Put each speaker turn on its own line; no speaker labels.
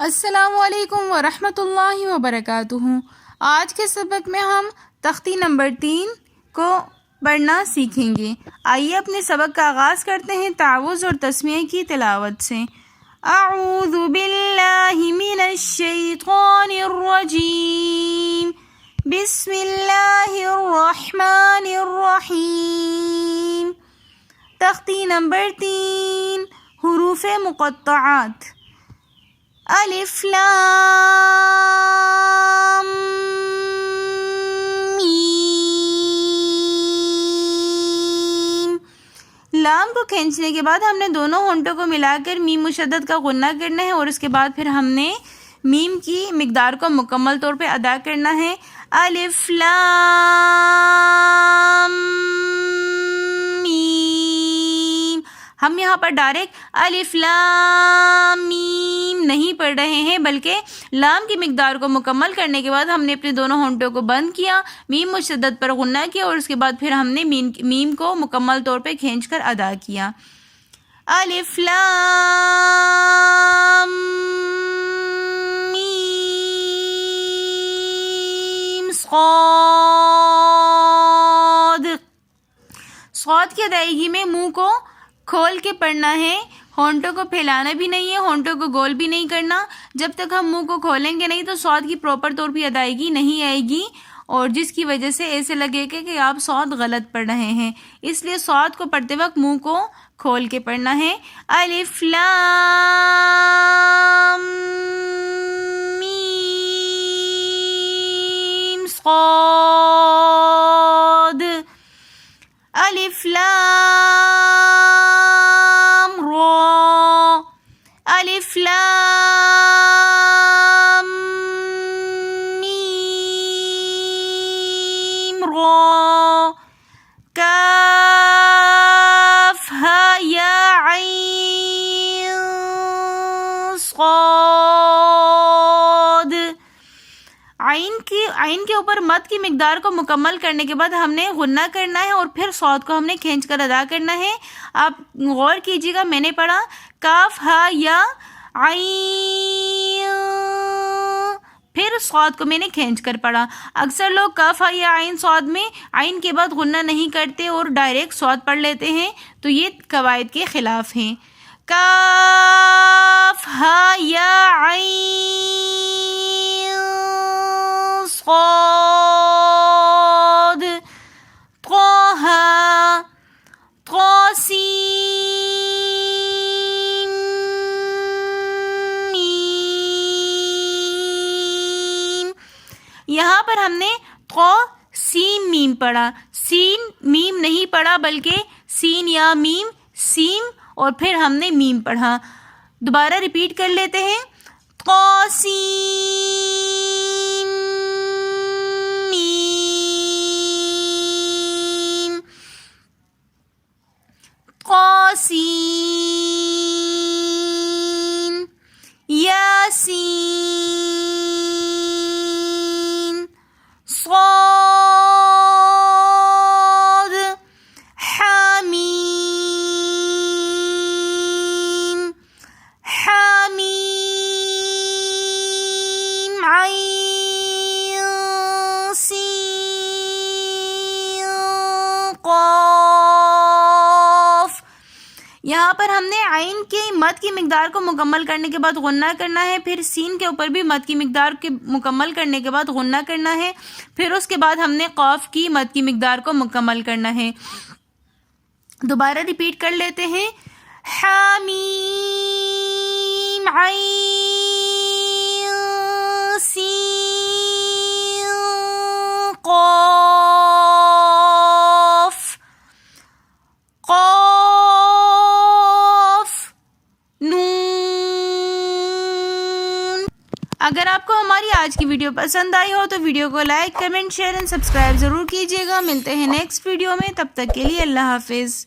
السلام علیکم ورحمۃ اللہ وبرکاتہ۔ آج کے سبق میں ہم تختی نمبر 3 کو پڑھنا سیکھیں گے۔ آئیے اپنے سبق کا آغاز کرتے ہیں تعوذ اور تسمیہ کی تلاوت سے۔ اعوذ باللہ من الشیطان الرجیم، بسم اللہ الرحمن الرحیم۔ تختی نمبر 3، حروف مقطعات۔ الف لام میم۔ لام کو کھینچنے کے بعد ہم نے دونوں ہونٹوں کو ملا کر میم مشدد کا غنہ کرنا ہے، اور اس کے بعد پھر ہم نے میم کی مقدار کو مکمل طور پہ ادا کرنا ہے۔ الف لام میم۔ ہم یہاں پر ڈائریکٹ الف لام میم نہیں پڑھ رہے ہیں، بلکہ لام کی مقدار کو مکمل کرنے کے بعد ہم نے اپنے دونوں ہونٹوں کو بند کیا، میم مشدد پر غنہ کیا، اور اس کے بعد پھر ہم نے میم کو مکمل طور پہ کھینچ کر ادا کیا۔ الف لام میم صاد۔ صاد کی ادائیگی میں منہ کو کھول کے پڑھنا ہے، ہونٹوں کو پھیلانا بھی نہیں ہے، ہونٹوں کو گول بھی نہیں کرنا۔ جب تک ہم منہ کو کھولیں گے نہیں تو صاد کی پراپر طور پہ ادائیگی نہیں آئے گی، اور جس کی وجہ سے ایسے لگے گا کہ آپ صاد غلط پڑھ رہے ہیں۔ اس لیے صاد کو پڑھتے وقت منہ کو کھول کے پڑھنا ہے۔ الف لام میم صاد۔ الف لام را۔ الف لام میم را۔ کاف ہا یا عین صاد۔ عین کے اوپر مد کی مقدار کو مکمل کرنے کے بعد ہم نے غنہ کرنا ہے، اور پھر صاد کو ہم نے کھینچ کر ادا کرنا ہے۔ آپ غور کیجیے گا، میں نے پڑھا کاف ہا یا عین، پھر صاد کو میں نے کھینچ کر پڑھا۔ اکثر لوگ کاف ہا یا عین صاد میں عین کے بعد غنہ نہیں کرتے اور ڈائریکٹ صاد پڑھ لیتے ہیں، تو یہ قواعد کے خلاف ہیں۔ کاف ہا یا عین صاد۔ طہ طاسین میم۔ یہاں پر ہم نے طا سین میم پڑھا، سین میم نہیں پڑھا، بلکہ سین یا میم سیم، اور پھر ہم نے میم پڑھا۔ دوبارہ ریپیٹ کر لیتے ہیں۔ طاسین میم، طاسین، یاسین، صاد، حامیم، حامیم، عین سین قاف۔ یہاں پر ہم نے عین کی مد کی مقدار کو مکمل کرنے کے بعد غنہ کرنا ہے، پھر سین کے اوپر بھی مد کی مقدار کے مکمل کرنے کے بعد غنہ کرنا ہے، پھر اس کے بعد ہم نے قاف کی مد کی مقدار کو مکمل کرنا ہے۔ دوبارہ ریپیٹ کر لیتے ہیں۔ حامیم، عین سین قاف، قاف نون۔ اگر آپ کو ہماری آج کی ویڈیو پسند آئی ہو تو ویڈیو کو like, comment, share and subscribe ضرور کیجیے گا۔ ملتے ہیں نیکسٹ ویڈیو میں، تب تک کے لیے اللہ حافظ۔